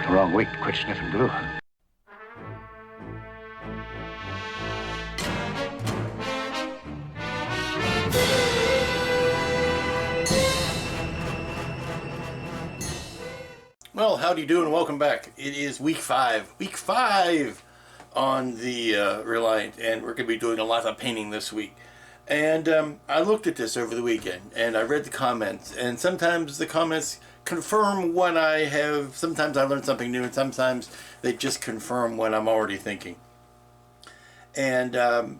the wrong week to quit sniffing glue. Well, howdy do and welcome back. It is week 5 on the Reliant, and we're going to be doing a lot of painting this week. And I looked at this over the weekend, and I read the comments, and sometimes the comments confirm what I have. Sometimes I learn something new, and sometimes they just confirm what I'm already thinking. And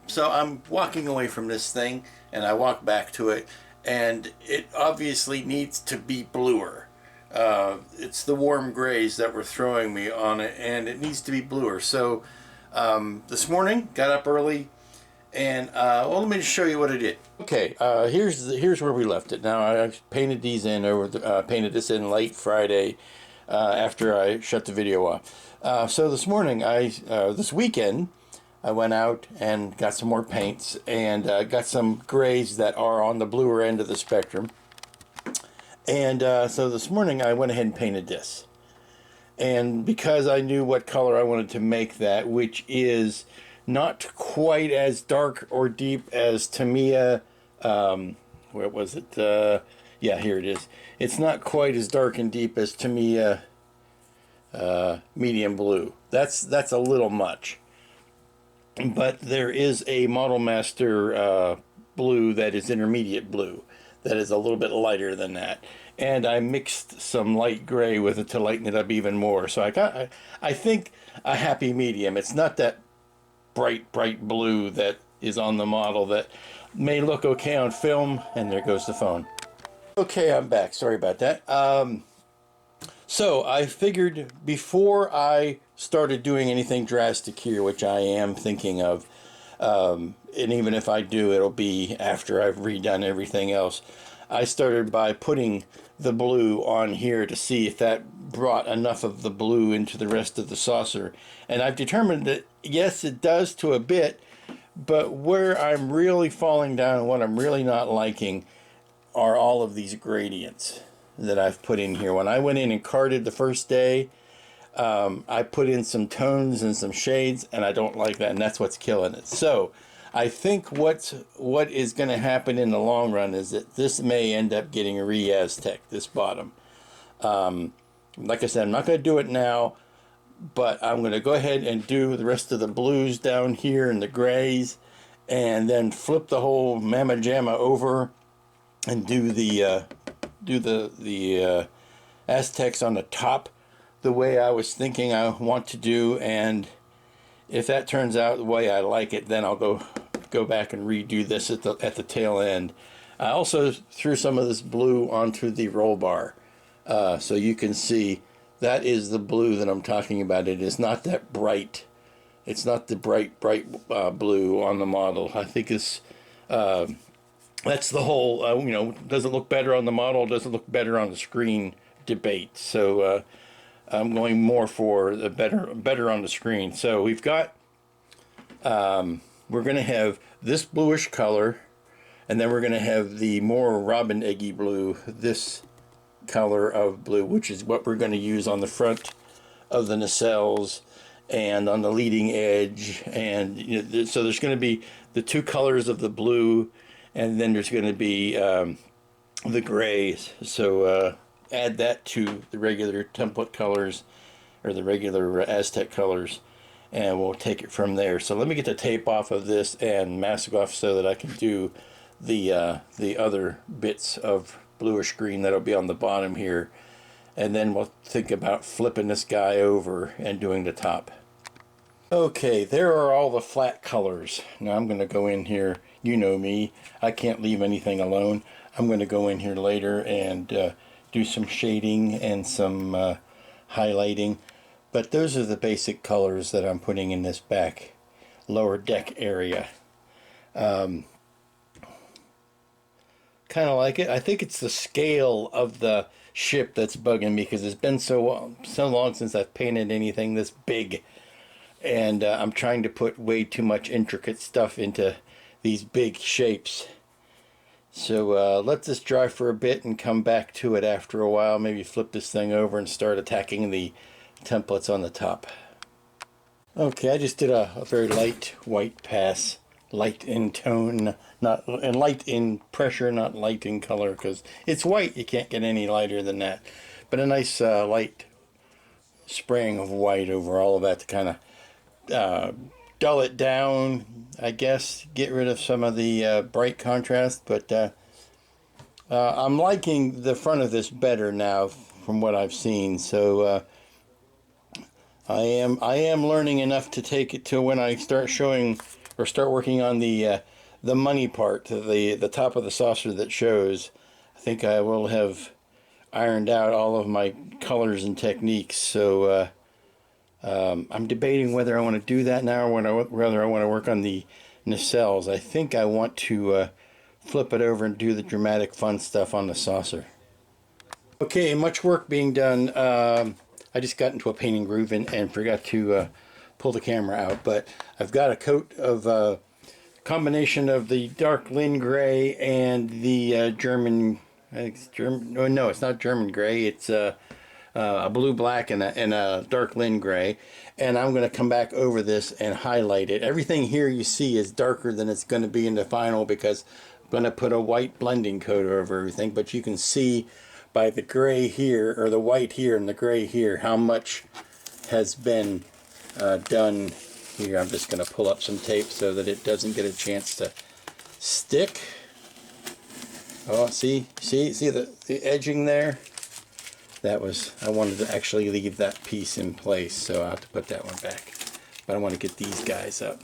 so I'm walking away from this thing, and I walk back to it, and it obviously needs to be bluer. It's the warm grays that were throwing me on it, and it needs to be bluer. So this morning, got up early, and well, let me just show you what I did. Okay, here's where we left it. Now I painted these in painted this in late Friday after I shut the video off. So this morning, this weekend, I went out and got some more paints and got some grays that are on the bluer end of the spectrum. And so this morning I went ahead and painted this. And because I knew what color I wanted to make that, which is not quite as dark or deep as Tamiya, where was it? Yeah, here it is. It's not quite as dark and deep as Tamiya medium blue. That's a little much. But there is a Model Master blue that is intermediate blue. That is a little bit lighter than that, and I mixed some light gray with it to lighten it up even more. So I think a happy medium. It's not that bright blue that is on the model that may look okay on film. And there goes the phone. Okay, I'm back. Sorry about that. So I figured before I started doing anything drastic here, which I am thinking of, and even if I do, it'll be after I've redone everything else. I started by putting the blue on here to see if that brought enough of the blue into the rest of the saucer. And I've determined that, yes, it does to a bit, but where I'm really falling down and what I'm really not liking are all of these gradients that I've put in here. When I went in and carded the first day, I put in some tones and some shades, and I don't like that, and that's what's killing it. So I think what is going to happen in the long run is that this may end up getting a Aztek, this bottom. Like I said, I'm not going to do it now, but I'm going to go ahead and do the rest of the blues down here and the grays, and then flip the whole mamma jamma over and do the Azteks on the top the way I was thinking I want to do. And if that turns out the way I like it, then I'll go back and redo this at the tail end. I also threw some of this blue onto the roll bar, so you can see that is the blue that I'm talking about. It is not that bright. It's not the bright blue on the model. I think it's that's the whole does it look better on the model, does it look better on the screen debate. So I'm going more for the better on the screen. So we've got we're going to have this bluish color, and then we're going to have the more robin eggy blue, this color of blue, which is what we're going to use on the front of the nacelles and on the leading edge. And so there's going to be the two colors of the blue, and then there's going to be the grays. So add that to the regular template colors, or the regular Aztek colors, and we'll take it from there. So let me get the tape off of this and mask off so that I can do the other bits of bluish green that'll be on the bottom here, and then we'll think about flipping this guy over and doing the top. Okay, there are all the flat colors. Now I'm going to go in here. You know me, I can't leave anything alone. I'm going to go in here later and do some shading and some highlighting, but those are the basic colors that I'm putting in this back lower deck area. Kind of like it. I think it's the scale of the ship that's bugging me, because it's been so long since I've painted anything this big, and I'm trying to put way too much intricate stuff into these big shapes. So let this dry for a bit and come back to it after a while. Maybe flip this thing over and start attacking the templates on the top. Okay, I just did a very light white pass. Light in tone, and light in pressure, not light in color, because it's white. You can't get any lighter than that. But a nice light spraying of white over all of that to kind of dull it down, I guess. Get rid of some of the bright contrast. But I'm liking the front of this better now from what I've seen. So I am learning enough to take it to when I start showing or start working on the money part, the top of the saucer that shows. I think I will have ironed out all of my colors and techniques. So I'm debating whether I want to do that now or whether I want to work on the nacelles. I think I want to flip it over and do the dramatic fun stuff on the saucer. Okay, much work being done. I just got into a painting groove and forgot to pull the camera out, but I've got a coat of combination of the dark Lynn gray and the German, I think it's German, no, it's not German gray, it's a blue black and a dark Lynn gray, and I'm going to come back over this and highlight it. Everything here you see is darker than it's going to be in the final because I'm going to put a white blending coat over everything, but you can see by the gray here, or the white here and the gray here, how much has been done here. I'm just going to pull up some tape so that it doesn't get a chance to stick. Oh, see the edging there? That was, I wanted to actually leave that piece in place, so I'll have to put that one back. But I want to get these guys up.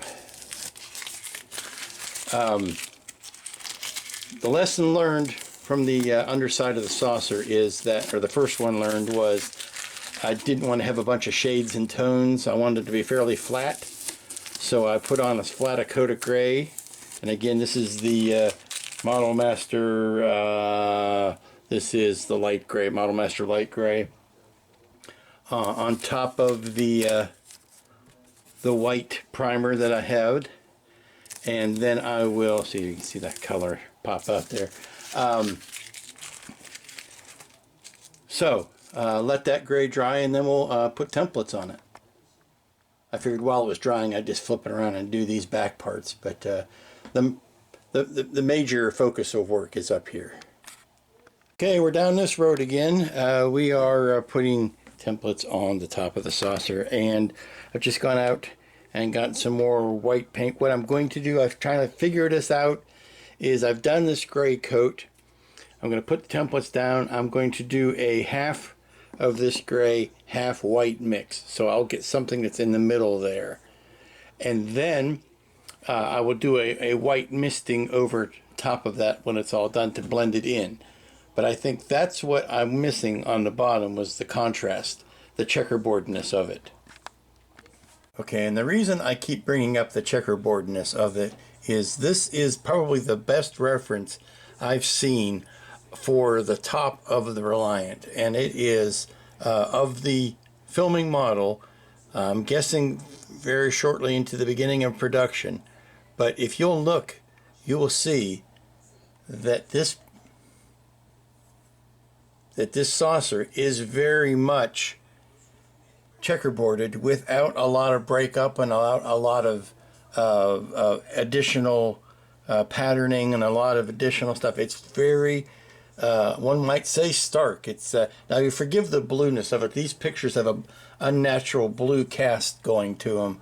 The lesson learned from the underside of the saucer is that, or the first one learned was, I didn't want to have a bunch of shades and tones. I wanted it to be fairly flat. So I put on as flat a coat of gray. And again, this is the Model Master, this is the light gray, Model Master light gray. On top of the white primer that I have. And then I will, see, you can see that color pop out there. Let that gray dry and then we'll put templates on it. I figured while it was drying I'd just flip it around and do these back parts, but the major focus of work is up here. Okay, we're down this road again. We are putting templates on the top of the saucer, and I've just gone out and gotten some more white paint. What I'm going to do, I've tried to figure this out, is I've done this gray coat. I'm going to put the templates down. I'm going to do a half of this gray, half white mix. So I'll get something that's in the middle there. And then I will do a white misting over top of that when it's all done to blend it in. But I think that's what I'm missing on the bottom was the contrast, the checkerboardness of it. Okay, and the reason I keep bringing up the checkerboardness of it is this is probably the best reference I've seen for the top of the Reliant, and it is of the filming model. I'm guessing very shortly into the beginning of production, but if you'll look, you will see that this saucer is very much checkerboarded without a lot of breakup and a lot of additional patterning and a lot of additional stuff. It's very one might say stark. It's now you forgive the blueness of it. These pictures have a unnatural blue cast going to them,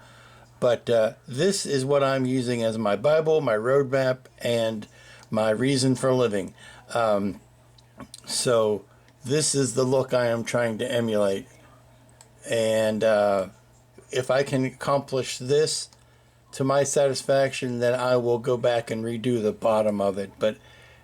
but this is what I'm using as my Bible, my roadmap, and my reason for living. So this is the look I am trying to emulate, and if I can accomplish this to my satisfaction, then I will go back and redo the bottom of it. But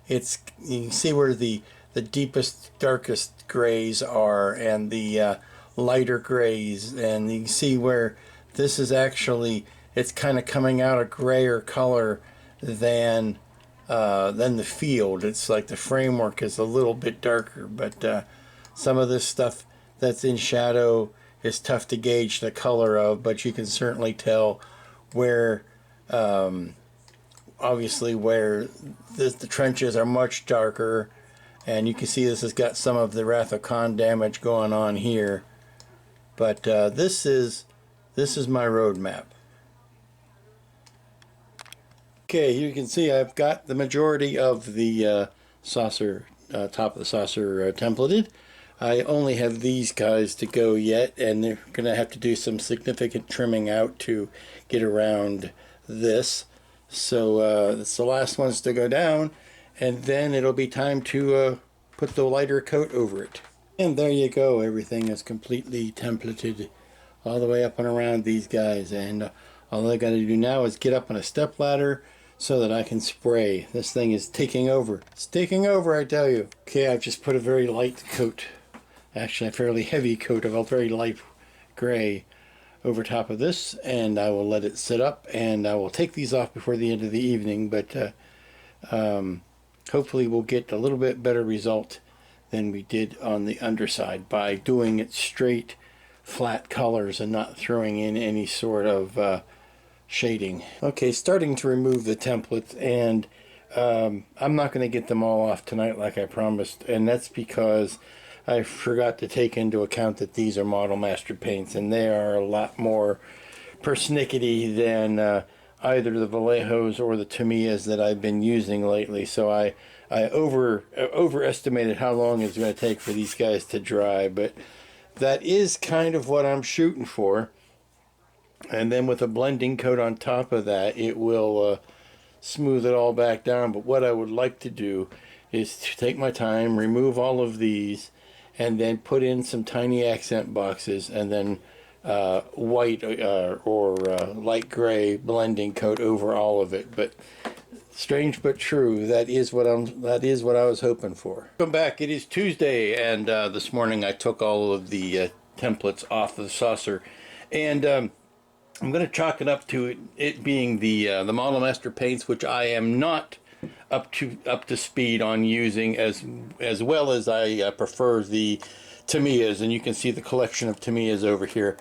it's, you can see where the deepest, darkest grays are, and the lighter grays, and you can see where this is actually, it's kind of coming out a grayer color than the field. It's like the framework is a little bit darker, but some of this stuff that's in shadow is tough to gauge the color of, but you can certainly tell where obviously where the trenches are much darker, and you can see this has got some of the Wrath of Khan damage going on here. But this is my roadmap. Okay, you can see I've got the majority of the saucer, top of the saucer templated. I only have these guys to go yet, and they're going to have to do some significant trimming out to get around this. So it's the last ones to go down, and then it'll be time to put the lighter coat over it. And there you go, everything is completely templated all the way up and around these guys, and all I got to do now is get up on a step ladder so that I can spray. This thing is taking over. It's taking over, I tell you. Okay, I've just put a very light coat, actually a fairly heavy coat of a very light gray over top of this, and I will let it sit up, and I will take these off before the end of the evening, but hopefully we'll get a little bit better result than we did on the underside by doing it straight flat colors and not throwing in any sort of shading. Okay, starting to remove the templates, and I'm not going to get them all off tonight like I promised, and that's because I forgot to take into account that these are Model Master paints, and they are a lot more persnickety than either the Vallejos or the Tamillas that I've been using lately. So I overestimated how long it's going to take for these guys to dry, but that is kind of what I'm shooting for. And then with a blending coat on top of that, it will smooth it all back down. But what I would like to do is to take my time, remove all of these, and then put in some tiny accent boxes, and then white or light gray blending coat over all of it. But strange but true, that is what I was hoping for. Welcome back. It is Tuesday, and this morning I took all of the templates off of the saucer, and I'm going to chalk it up to it being the Model Master paints, which I am not up to speed on using as well as I prefer the Tamillas, and you can see the collection of Tamillas over here.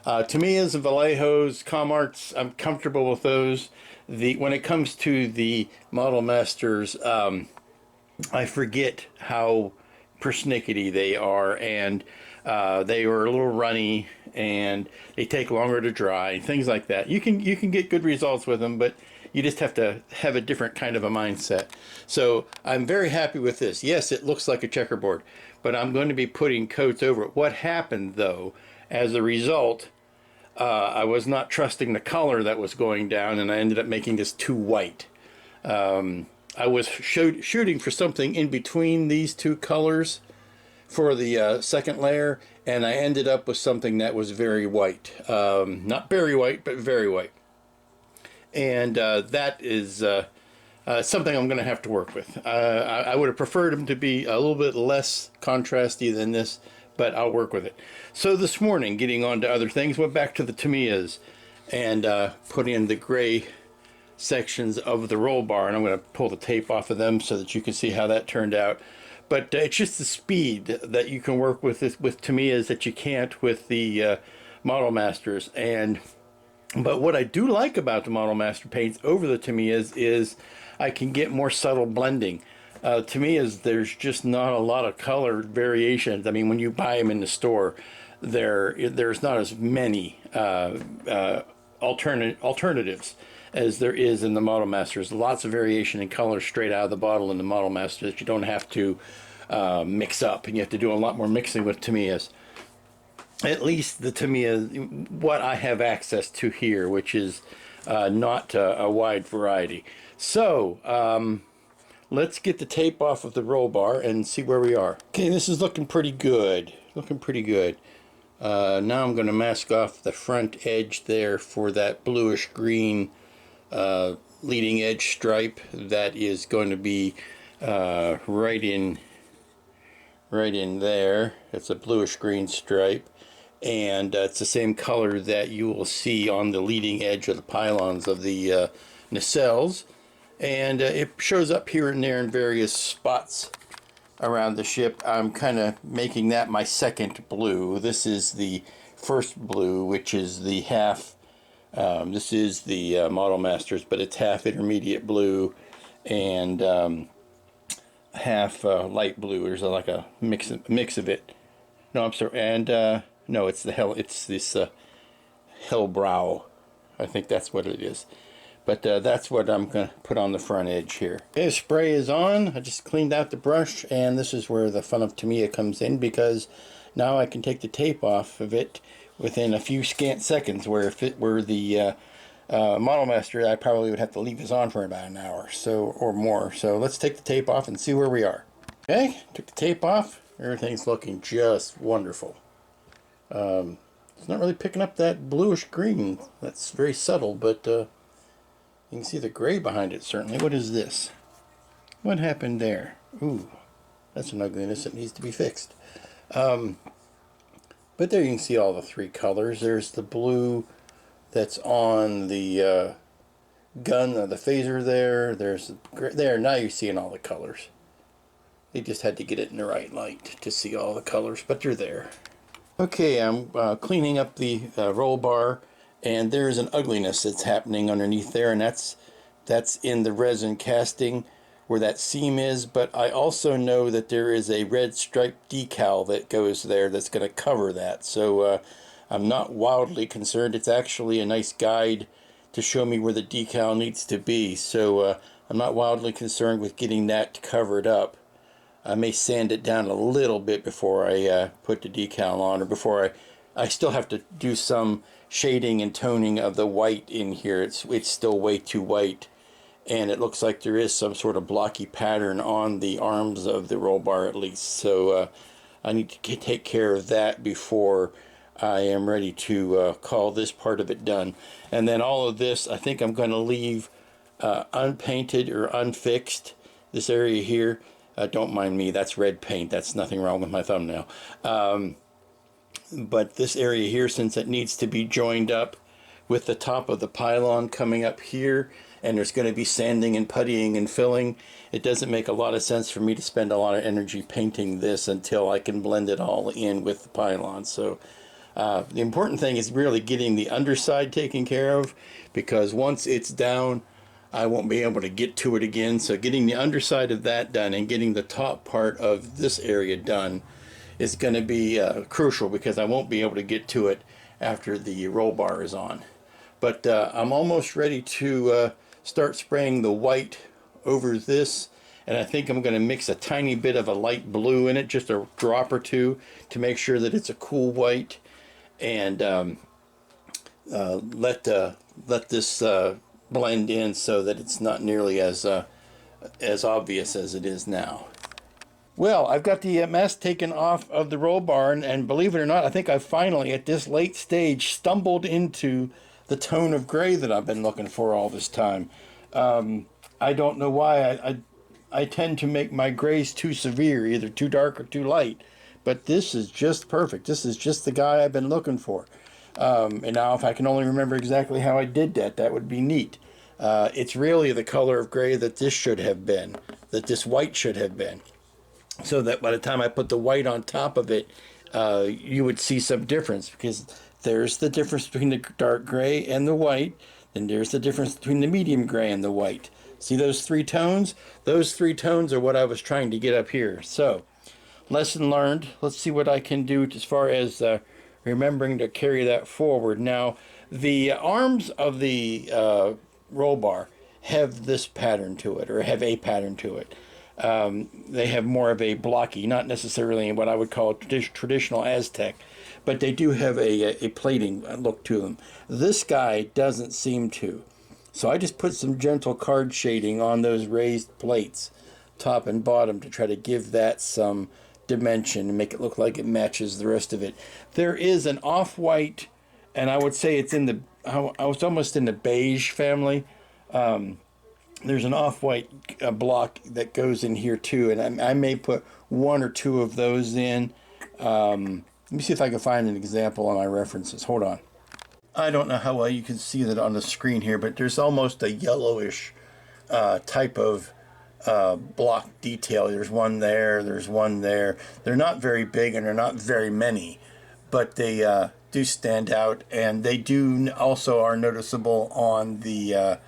Tamillas and Vallejos, Comarts, I'm comfortable with those. When it comes to the Model Masters, I forget how persnickety they are, and they are a little runny, and they take longer to dry, things like that. You can get good results with them, but you just have to have a different kind of a mindset. So I'm very happy with this. Yes, it looks like a checkerboard, but I'm going to be putting coats over it. What happened, though, as a result, I was not trusting the color that was going down, and I ended up making this too white. I was shooting for something in between these two colors for the second layer, and I ended up with something that was very white. Not very white, but very white. And that is something I'm going to have to work with. I would have preferred them to be a little bit less contrasty than this, but I'll work with it. So this morning, getting on to other things, went back to the Tamillas and put in the gray sections of the roll bar, and I'm going to pull the tape off of them so that you can see how that turned out. But it's just the speed that you can work with this, with Tamillas, that you can't with the Model Masters. But what I do like about the Model Master paints over the Tamillas is I can get more subtle blending. Tamillas, there's just not a lot of color variations. I mean, when you buy them in the store, there's not as many alternatives as there is in the Model Masters. Lots of variation in color straight out of the bottle in the Model Masters that you don't have to mix up, and you have to do a lot more mixing with Tamillas. At least the Tamilla, what I have access to here, which is not a wide variety. So let's get the tape off of the roll bar and see where we are. Okay, this is looking pretty good. Looking pretty good. Now I'm going to mask off the front edge there for that bluish green leading edge stripe that is going to be right in there. It's a bluish green stripe, and it's the same color that you will see on the leading edge of the pylons of the nacelles, and it shows up here and there in various spots around the ship. I'm kind of making that my second blue. This is the first blue, which is the half. This is the Model Masters, but it's half intermediate blue and half light blue. There's like a mix of it. No, I'm sorry. And No, it's the hell. It's this Hellbrow. I think that's what it is. But that's what I'm going to put on the front edge here. Okay, spray is on. I just cleaned out the brush, and this is where the fun of Tamiya comes in, because now I can take the tape off of it within a few scant seconds, where if it were the Model Master, I probably would have to leave this on for about an hour or more. So let's take the tape off and see where we are. Okay, took the tape off. Everything's looking just wonderful. It's not really picking up that bluish green. That's very subtle, but you can see the gray behind it, certainly. What is this? What happened there? Ooh, that's an ugliness that needs to be fixed. But there you can see all the three colors. There's the blue that's on the gun, the phaser there. There's the gray there. Now you're seeing all the colors. They just had to get it in the right light to see all the colors, but they're there. Okay, I'm cleaning up the roll bar, and there's an ugliness that's happening underneath there, and that's in the resin casting where that seam is. But I also know that there is a red striped decal that goes there that's going to cover that. So I'm not wildly concerned. It's actually a nice guide to show me where the decal needs to be. So I'm not wildly concerned with getting that covered up. I may sand it down a little bit before I put the decal on, or before I still have to do some shading and toning of the white in here. It's still way too white, and it looks like there is some sort of blocky pattern on the arms of the roll bar at least. So I need to take care of that before I am ready to call this part of it done. And then all of this, I think I'm going to leave unpainted or unfixed. This area here. Don't mind me, that's red paint. That's nothing wrong with my thumbnail. But this area here, since it needs to be joined up with the top of the pylon coming up here, and there's going to be sanding and puttying and filling, it doesn't make a lot of sense for me to spend a lot of energy painting this until I can blend it all in with the pylon. So the important thing is really getting the underside taken care of, because once it's down, I won't be able to get to it again. So getting the underside of that done and getting the top part of this area done is going to be crucial, because I won't be able to get to it after the roll bar is on. But I'm almost ready to start spraying the white over this, and I think I'm going to mix a tiny bit of a light blue in it, just a drop or two, to make sure that it's a cool white, and let this blend in so that it's not nearly as obvious as it is now. Well, I've got the mask taken off of the roll bar, and believe it or not, I think I've finally, at this late stage, stumbled into the tone of gray that I've been looking for all this time. I don't know why. I tend to make my grays too severe, either too dark or too light, but this is just perfect. This is just the guy I've been looking for. And now if I can only remember exactly how I did that, that would be neat. It's really the color of gray that this should have been, that this white should have been. So that by the time I put the white on top of it, you would see some difference, because there's the difference between the dark gray and the white, and there's the difference between the medium gray and the white. See those three tones? Those three tones are what I was trying to get up here. So, lesson learned. Let's see what I can do as far as remembering to carry that forward. Now, the arms of the roll bar have this pattern to it, or have a pattern to it. They have more of a blocky, not necessarily what I would call traditional Aztek, but they do have a plating look to them. This guy doesn't seem to. So I just put some gentle card shading on those raised plates, top and bottom, to try to give that some dimension and make it look like it matches the rest of it. There is an off-white, and I would say it's almost in the beige family. There's an off-white block that goes in here too, and I may put one or two of those in. Let me see if I can find an example on my references. Hold on. I don't know how well you can see that on the screen here, but there's almost a yellowish type of block detail. There's one there, there's one there. They're not very big and they're not very many, but they do stand out, and they do also are noticeable on the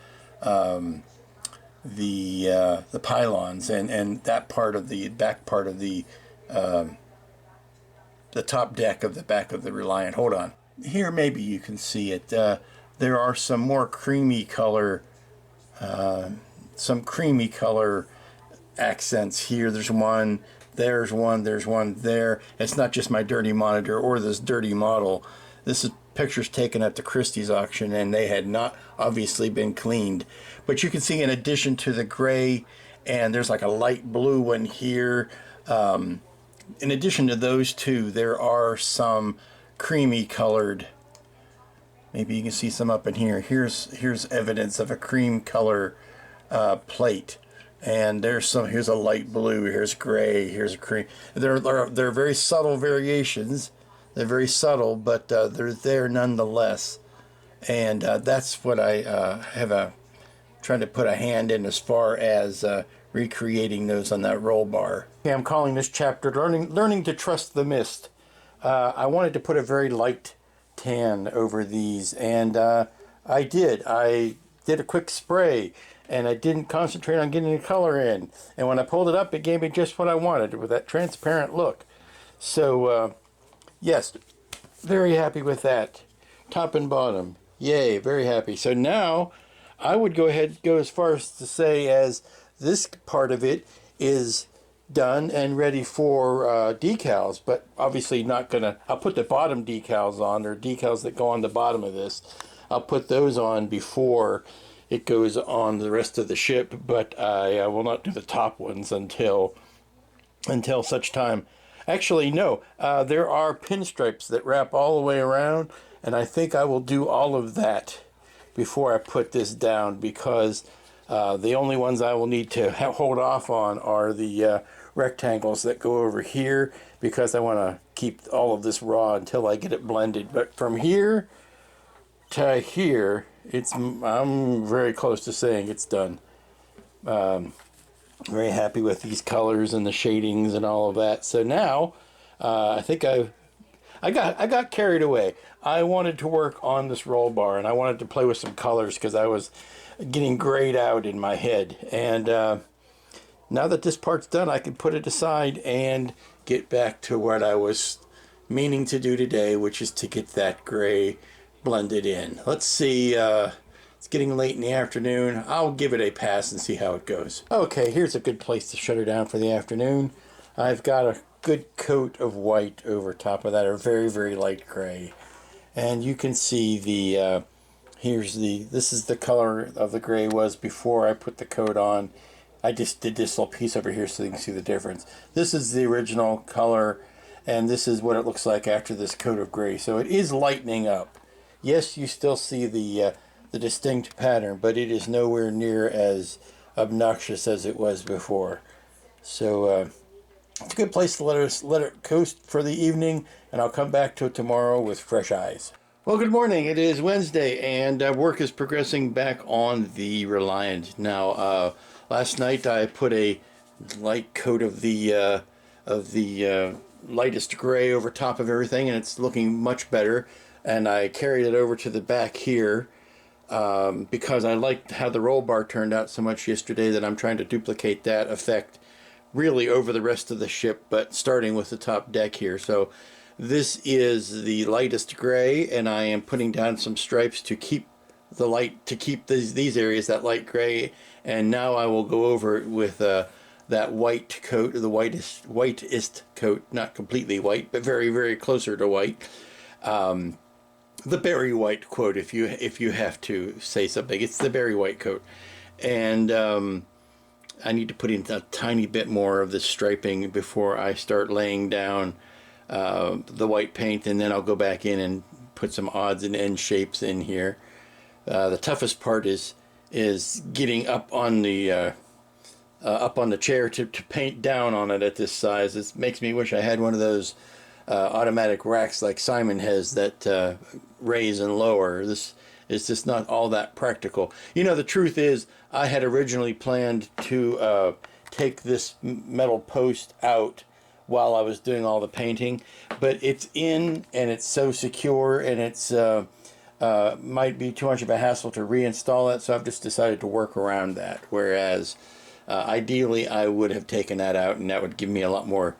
pylons and that part of the back part of the top deck of the back of the Reliant. Hold on. Here maybe you can see it. There are some more creamy color, accents here. There's one, there's one there. It's not just my dirty monitor or this dirty model. This is pictures taken at the Christie's auction, and they had not obviously been cleaned. But you can see, in addition to the gray, and there's like a light blue one here, in addition to those two, there are some creamy colored, maybe you can see some up in here. Here's evidence of a cream color plate. And here's a light blue, here's gray, here's a cream. They're very subtle variations. They're very subtle, but they're there nonetheless. And that's what I have trying to put a hand in as far as recreating those on that roll bar. Okay, I'm calling this chapter Learning to Trust the Mist. I wanted to put a very light tan over these, and I did. I did a quick spray, and I didn't concentrate on getting the color in. And when I pulled it up, it gave me just what I wanted with that transparent look. So, yes, very happy with that. Top and bottom. Yay, very happy. So now I would go ahead and go as far as to say as this part of it is done and ready for decals, but obviously not gonna. I'll put the bottom decals on, or decals that go on the bottom of this. I'll put those on before it goes on the rest of the ship, but I will not do the top ones until such time. Actually, no, there are pinstripes that wrap all the way around, and I think I will do all of that before I put this down, because the only ones I will need to hold off on are the rectangles that go over here, because I want to keep all of this raw until I get it blended. But from here to here, I'm very close to saying it's done. Very happy with these colors and the shadings and all of that. So now I think I got carried away. I wanted to work on this roll bar, and I wanted to play with some colors because I was getting grayed out in my head. And now that this part's done, I can put it aside and get back to what I was meaning to do today, which is to get that gray blended in. Let's see. It's getting late in the afternoon. I'll give it a pass and see how it goes. Okay, here's a good place to shut her down for the afternoon. I've got a good coat of white over top of that, or very, very light gray. And you can see the, this is the color of the gray was before I put the coat on. I just did this little piece over here so you can see the difference. This is the original color, and this is what it looks like after this coat of gray. So it is lightening up. Yes, you still see the distinct pattern, but it is nowhere near as obnoxious as it was before. So it's a good place to let it coast for the evening, and I'll come back to it tomorrow with fresh eyes. Well, good morning. It is Wednesday, and work is progressing back on the Reliant. Now, last night I put a light coat of the lightest gray over top of everything, and it's looking much better. And I carried it over to the back here because I liked how the roll bar turned out so much yesterday that I'm trying to duplicate that effect really over the rest of the ship, but starting with the top deck here. So this is the lightest gray, and I am putting down some stripes to keep the light, to keep these areas that light gray. And now I will go over it with that white coat, the whitest coat, not completely white, but very, very closer to white. The berry white coat, if you have to say something, it's the berry white coat. And I need to put in a tiny bit more of the striping before I start laying down the white paint, and then I'll go back in and put some odds and ends shapes in here. The toughest part is getting up on the chair to paint down on it at this size. It makes me wish I had one of those automatic racks like Simon has that raise and lower. This is just not all that practical. You know, the truth is, I had originally planned to take this metal post out while I was doing all the painting, but it's in and it's so secure, and it's might be too much of a hassle to reinstall it, so I've just decided to work around that. Whereas ideally I would have taken that out, and that would give me a lot more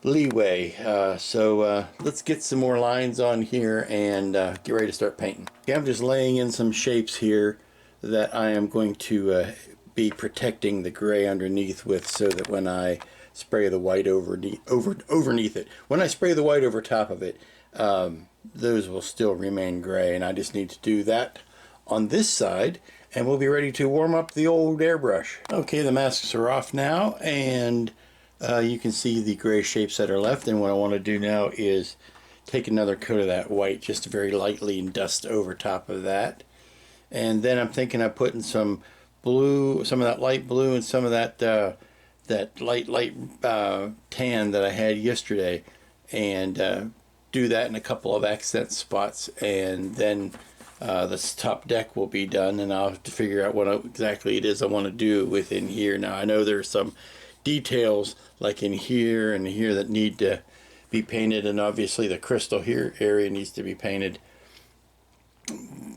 leeway. Let's get some more lines on here and get ready to start painting. Okay, I'm just laying in some shapes here that I am going to be protecting the gray underneath with, so that when I spray the white overneath it, when I spray the white over top of it, those will still remain gray, and I just need to do that on this side, and we'll be ready to warm up the old airbrush. Okay, the masks are off now, and you can see the gray shapes that are left, and what I want to do now is take another coat of that white just very lightly and dust over top of that. And then I'm thinking of putting some blue, some of that light blue, and some of that that light tan that I had yesterday, and do that in a couple of accent spots, and then this top deck will be done, and I'll have to figure out what exactly it is I want to do within here. Now I know there's some details like in here and here that need to be painted, and obviously the crystal here area needs to be painted,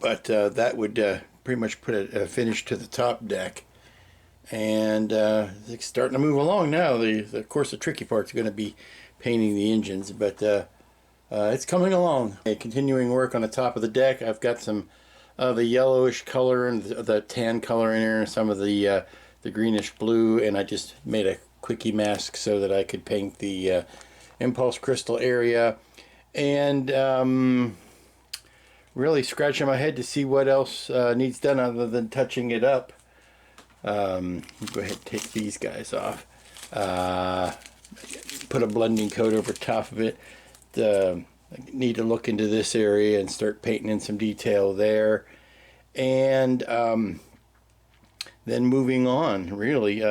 but that would pretty much put a finish to the top deck. And it's starting to move along now. Of course the tricky part's going to be painting the engines, but it's coming along. Continuing work on the top of the deck. I've got some the yellowish color and the tan color in there, and some of the greenish blue, and I just made a quickie mask so that I could paint the impulse crystal area, and really scratching my head to see what else needs done other than touching it up. Go ahead and take these guys off. Put a blending coat over top of it. I need to look into this area and start painting in some detail there, and then moving on, really,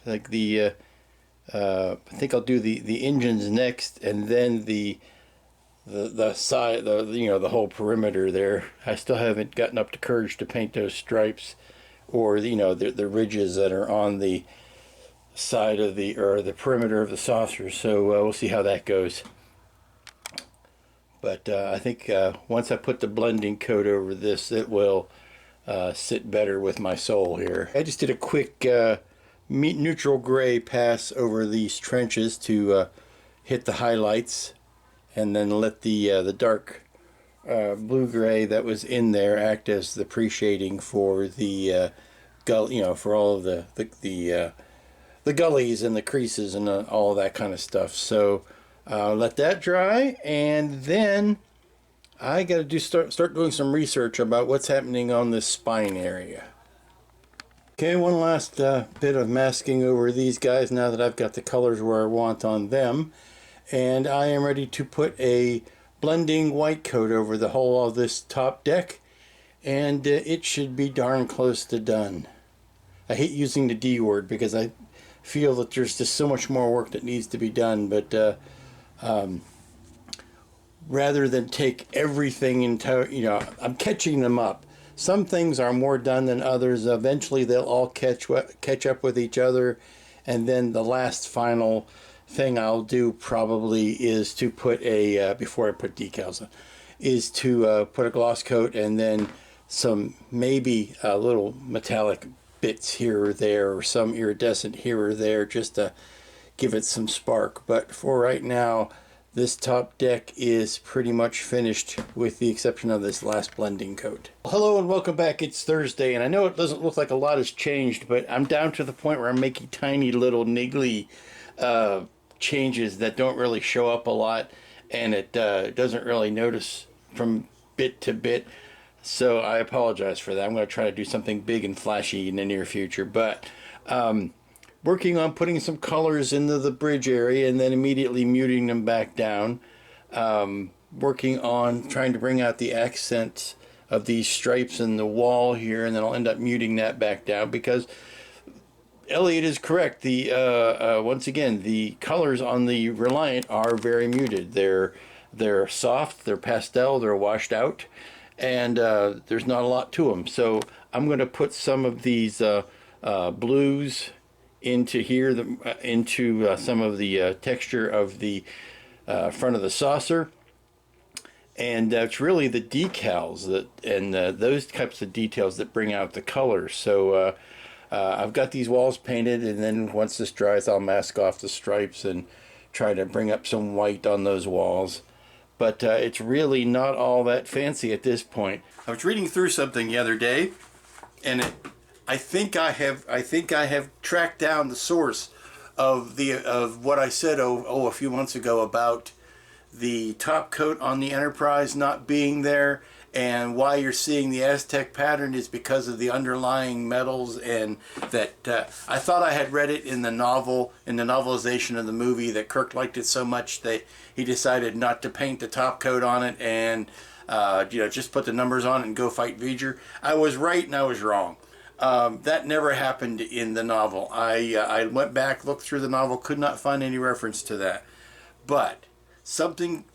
like I think I'll do the engines next, and then the side, the whole perimeter there. I still haven't gotten up to courage to paint those stripes, or the ridges that are on the side of the perimeter of the saucer. So we'll see how that goes. But I think once I put the blending coat over this, it will sit better with my sole here. I just did a quick neutral gray pass over these trenches to hit the highlights, and then let the dark blue gray that was in there act as the pre-shading for the for all of the gullies and the creases and all of that kind of stuff. So let that dry, and then I got to start doing some research about what's happening on this spine area. Okay, one last bit of masking over these guys now that I've got the colors where I want on them, and I am ready to put a blending white coat over the whole of this top deck, and it should be darn close to done. I hate using the D word because I feel that there's just so much more work that needs to be done, but rather than take everything into, I'm catching them up. Some things are more done than others. Eventually they'll all catch up with each other, and then the last final thing I'll do probably is to put a before I put decals on, is to put a gloss coat, and then some maybe little metallic bits here or there, or some iridescent here or there, just to give it some spark. But for right now, this top deck is pretty much finished, with the exception of this last blending coat. Hello and welcome back. It's Thursday, and I know it doesn't look like a lot has changed, but I'm down to the point where I'm making tiny little niggly changes that don't really show up a lot, and it doesn't really notice from bit to bit. So I apologize for that. I'm going to try to do something big and flashy in the near future, but working on putting some colors into the bridge area and then immediately muting them back down. Working on trying to bring out the accents of these stripes in the wall here, and then I'll end up muting that back down, because Elliot is correct. Once again, the colors on the Reliant are very muted. They're soft, they're pastel, they're washed out, and there's not a lot to them. So I'm going to put some of these blues into here, into some of the texture of the front of the saucer, and it's really the decals and those types of details that bring out the colors. So I've got these walls painted, and then once this dries, I'll mask off the stripes and try to bring up some white on those walls. But it's really not all that fancy at this point. I was reading through something the other day, and I think I have tracked down the source of what I said a few months ago about the top coat on the Enterprise not being there, and why you're seeing the Aztec pattern is because of the underlying metals, and that I thought I had read it in the novel, in the novelization of the movie, that Kirk liked it so much that he decided not to paint the top coat on it and just put the numbers on it and go fight V'ger. I was right and I was wrong. That never happened in the novel. I went back, looked through the novel, could not find any reference to that. But something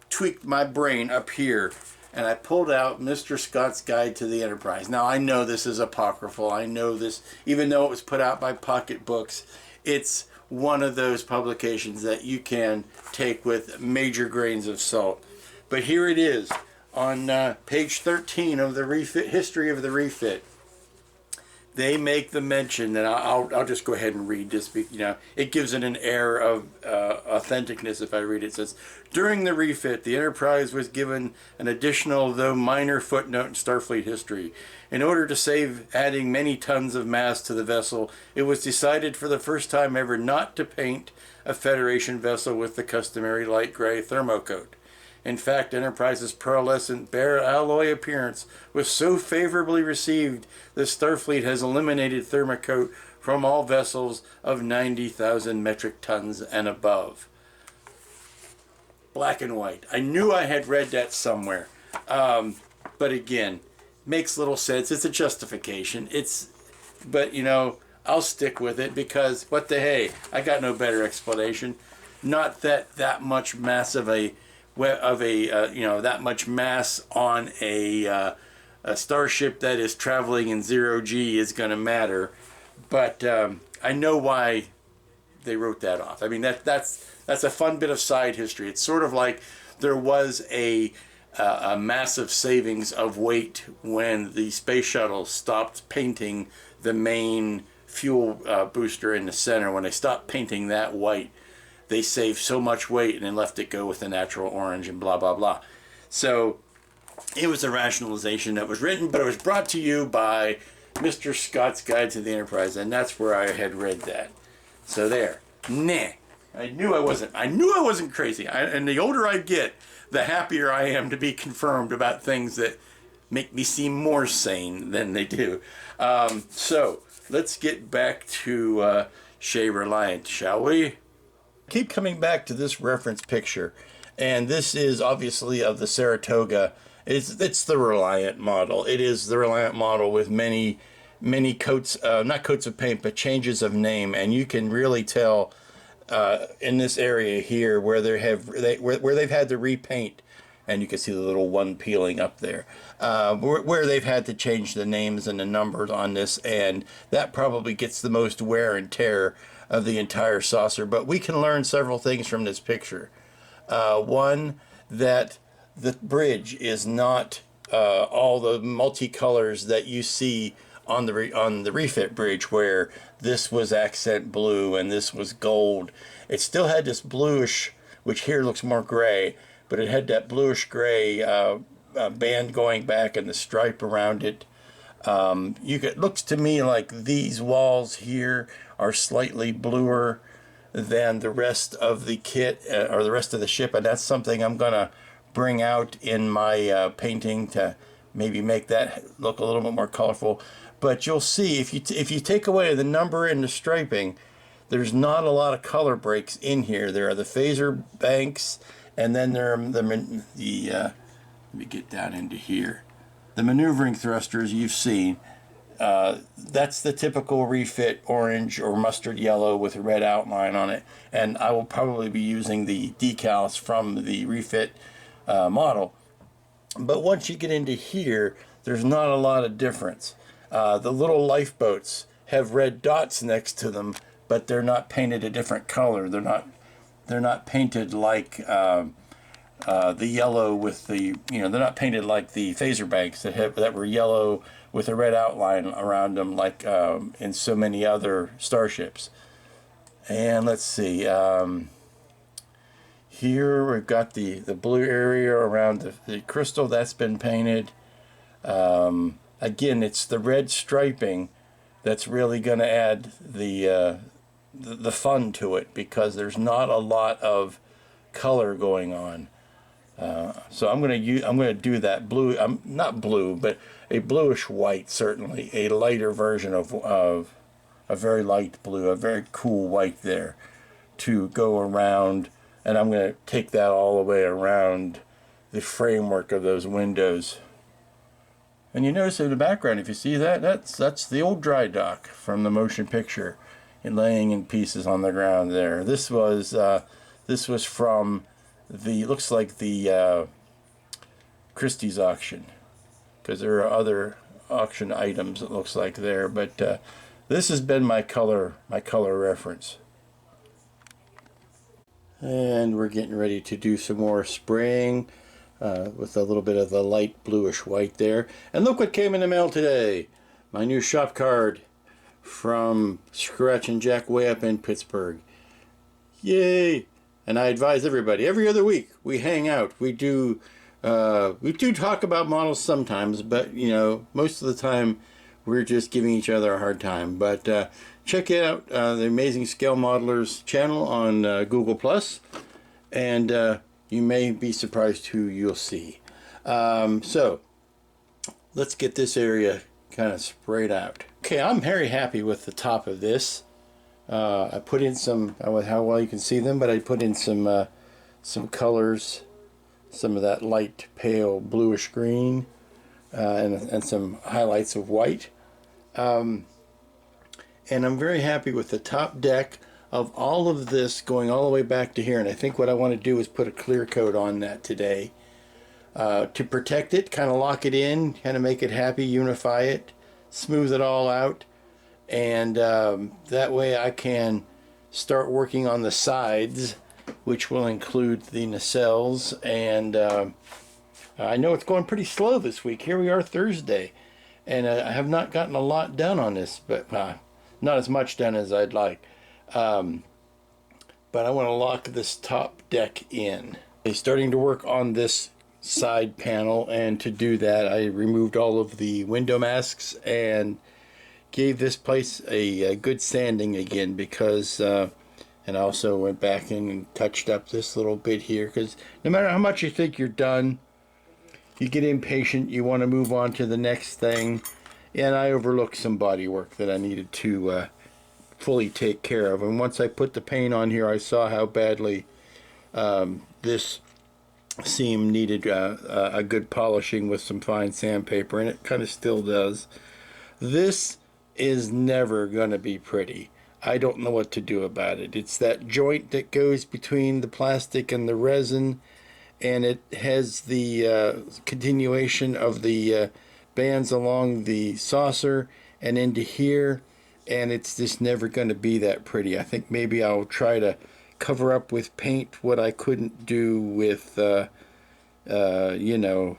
tweaked my brain up here, and I pulled out Mr. Scott's Guide to the Enterprise. Now, I know this is apocryphal. I know this, even though it was put out by Pocket Books, it's one of those publications that you can take with major grains of salt. But here it is on page 13 of the refit, history of the refit. They make the mention, and I'll just go ahead and read this. It gives it an air of authenticness if I read it. It says, during the refit, the Enterprise was given an additional, though minor, footnote in Starfleet history. In order to save adding many tons of mass to the vessel, it was decided for the first time ever not to paint a Federation vessel with the customary light gray thermocoat. In fact, Enterprise's pearlescent bare alloy appearance was so favorably received that Starfleet has eliminated thermocoat from all vessels of 90,000 metric tons and above. Black and white. I knew I had read that somewhere. But again, makes little sense. It's a justification. But I'll stick with it because what the hey, I got no better explanation. Not that much mass of a that much mass on a starship that is traveling in 0G is going to matter, but I know why they wrote that off. I mean that's a fun bit of side history. It's sort of like there was a massive savings of weight when the space shuttle stopped painting the main fuel booster in the center. When they stopped painting that white, they saved so much weight and then left it go with the natural orange and blah, blah, blah. So it was a rationalization that was written, but it was brought to you by Mr. Scott's Guide to the Enterprise, and that's where I had read that. So there. Nah. I knew I wasn't crazy. And the older I get, the happier I am to be confirmed about things that make me seem more sane than they do. So let's get back to Chez Reliant, shall we? Keep coming back to this reference picture, and this is obviously of the Saratoga. It's the Reliant model. It is the Reliant model with many coats, not coats of paint, but changes of name, and you can really tell in this area here where where they've had to repaint, and you can see the little one peeling up there, where they've had to change the names and the numbers on this, and that probably gets the most wear and tear of the entire saucer. But we can learn several things from this picture. One, that the bridge is not all the multicolors that you see on the refit bridge, where this was accent blue and this was gold. It still had this bluish, which here looks more gray, but it had that bluish gray band going back and the stripe around it. It looks to me like these walls here are slightly bluer than the rest of the kit or the rest of the ship, and that's something I'm gonna bring out in my painting to maybe make that look a little bit more colorful. But you'll see if you take away the number and the striping, there's not a lot of color breaks in here. There are the phaser banks, and then there are let me get down into here. The maneuvering thrusters you've seen. That's the typical refit orange or mustard yellow with a red outline on it, and I will probably be using the decals from the refit model. But once you get into here, there's not a lot of difference. The little lifeboats have red dots next to them, but they're not painted a different color. They're not painted like the yellow with the they're not painted like the phaser banks that were yellow with a red outline around them, like in so many other starships. And let's see, here we've got the blue area around the crystal that's been painted. Again, it's the red striping that's really going to add the fun to it, because there's not a lot of color going on. So I'm going to do that blue. Not blue, but a bluish white, certainly a lighter version of a very light blue, a very cool white there, to go around. And I'm going to take that all the way around the framework of those windows. And you notice in the background, if you see that, that's the old dry dock from the motion picture, and laying in pieces on the ground there. This was from the, looks like the Christie's auction, because there are other auction items it looks like there, but this has been my color reference. And we're getting ready to do some more spraying with a little bit of the light bluish white there. And look what came in the mail today. My new shop card from Scratch and Jack way up in Pittsburgh. Yay! And I advise everybody, every other week we hang out. We do talk about models sometimes, but you know, most of the time we're just giving each other a hard time. But check out the Amazing Scale Modelers channel on Google+, and you may be surprised who you'll see. So let's get this area kind of sprayed out. Okay, I'm very happy with the top of this. I put in some, how well you can see them, but I put in some colors, some of that light pale bluish green, and some highlights of white. And I'm very happy with the top deck of all of this going all the way back to here. And I think what I want to do is put a clear coat on that today to protect it, kind of lock it in, kind of make it happy, unify it, smooth it all out. And that way I can start working on the sides, which will include the nacelles. And I know it's going pretty slow this week. Here we are Thursday, and I have not gotten a lot done on this, but not as much done as I'd like. But I want to lock this top deck in. I'm starting to work on this side panel, and to do that I removed all of the window masks and gave this place a good sanding again, because and I also went back in and touched up this little bit here, because no matter how much you think you're done, you get impatient, you want to move on to the next thing, and I overlooked some body work that I needed to fully take care of. And once I put the paint on here, I saw how badly this seam needed a good polishing with some fine sandpaper, and it kind of still does. This is never going to be pretty. I don't know what to do about it. It's that joint that goes between the plastic and the resin, and it has the continuation of the bands along the saucer and into here, and it's just never going to be that pretty. I think maybe I'll try to cover up with paint what I couldn't do with you know,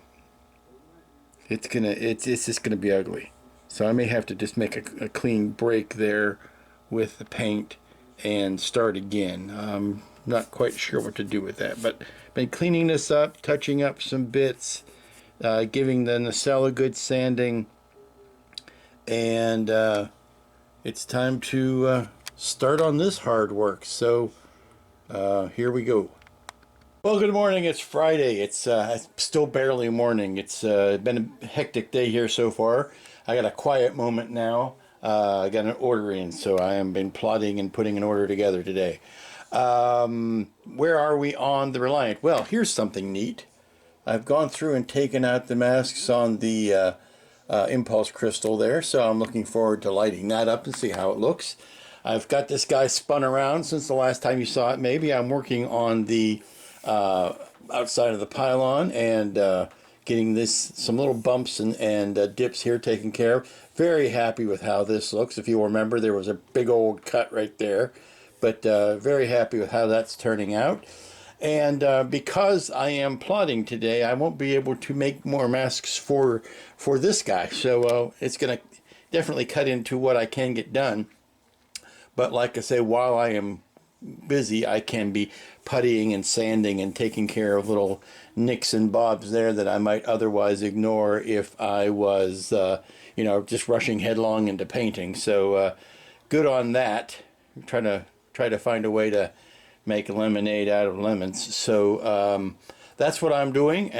it's just gonna be ugly. So I may have to just make a clean break there with the paint and start again. I'm not quite sure what to do with that, but been cleaning this up, touching up some bits, giving the nacelle a good sanding, and it's time to start on this hard work. So here we go. Well, good morning. It's Friday. It's still barely morning. It's been a hectic day here so far. I got a quiet moment now. I got an order in, so I have been plotting and putting an order together today. Where are we on the Reliant? Well, here's something neat. I've gone through and taken out the masks on the Impulse crystal there, so I'm looking forward to lighting that up and see how it looks. I've got this guy spun around since the last time you saw it. Maybe I'm working on the outside of the pylon and getting some little bumps and dips here taken care of. Very happy with how this looks. If you remember, there was a big old cut right there, but very happy with how that's turning out. And because I am plotting today, I won't be able to make more masks for this guy, so it's going to definitely cut into what I can get done. But like I say, while I am busy, I can be puttying and sanding and taking care of little nicks and bobs there that I might otherwise ignore if I was, you know, just rushing headlong into painting. So good on that. I'm try to find a way to make lemonade out of lemons. So that's what I'm doing.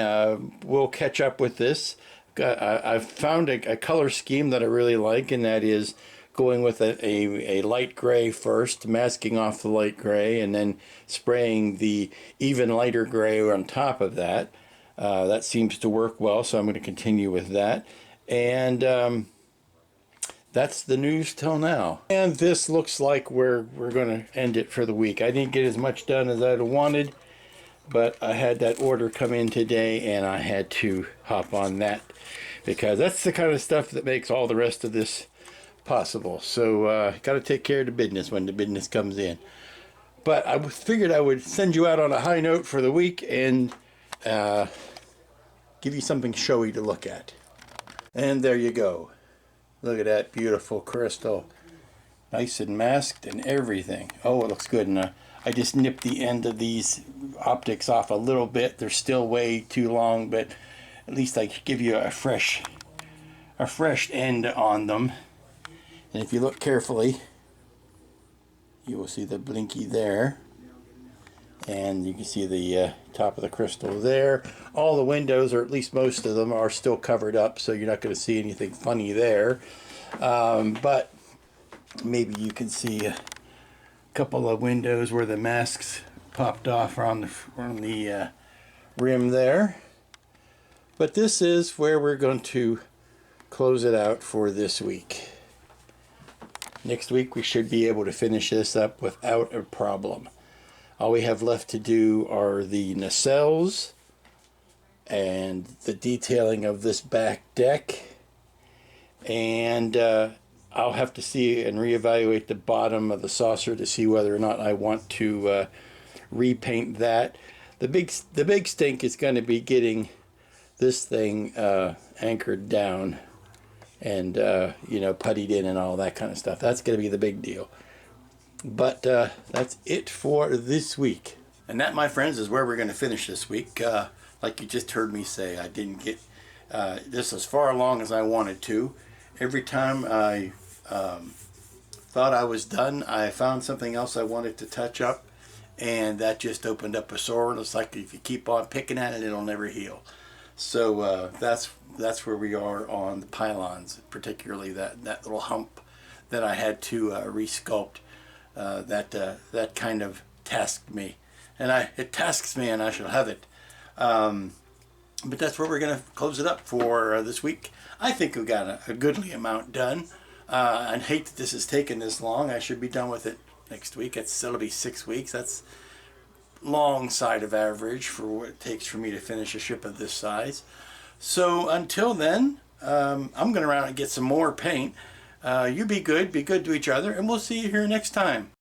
We'll catch up with this. I've found a color scheme that I really like, and that is going with a light gray first, masking off the light gray, and then spraying the even lighter gray on top of that. That seems to work well, so I'm going to continue with that. And that's the news till now. And this looks like we're going to end it for the week. I didn't get as much done as I'd wanted, but I had that order come in today, and I had to hop on that because that's the kind of stuff that makes all the rest of this possible. So got to take care of the business when the business comes in. But I figured I would send you out on a high note for the week and give you something showy to look at. And there you go. Look at that beautiful crystal. Nice and masked and everything. Oh, it looks good. And I just nipped the end of these optics off a little bit. They're still way too long, but at least I give you a fresh end on them. And if you look carefully, you will see the blinky there. And you can see the top of the crystal there. All the windows, or at least most of them, are still covered up, so you're not going to see anything funny there. But maybe you can see a couple of windows where the masks popped off on the rim there. But this is where we're going to close it out for this week. Next week we should be able to finish this up without a problem. All we have left to do are the nacelles and the detailing of this back deck. And I'll have to see and reevaluate the bottom of the saucer to see whether or not I want to repaint that. The big stink is going to be getting this thing anchored down and you know, puttied in and all that kind of stuff. That's going to be the big deal. But that's it for this week. And that, my friends, is where we're going to finish this week. Like you just heard me say, I didn't get this as far along as I wanted to. Every time I thought I was done, I found something else I wanted to touch up, and that just opened up a sore. And it's like if you keep on picking at it, it'll never heal. So that's where we are on the pylons, particularly that little hump that I had to resculpt. That kind of tasked me, and it tasks me, and I shall have it. But that's where we're going to close it up for this week. I think we've got a goodly amount done. I hate that this has taken this long. I should be done with it next week. It'll be 6 weeks. That's long side of average for what it takes for me to finish a ship of this size. So until then, I'm going to run out and get some more paint. You be good to each other, and we'll see you here next time.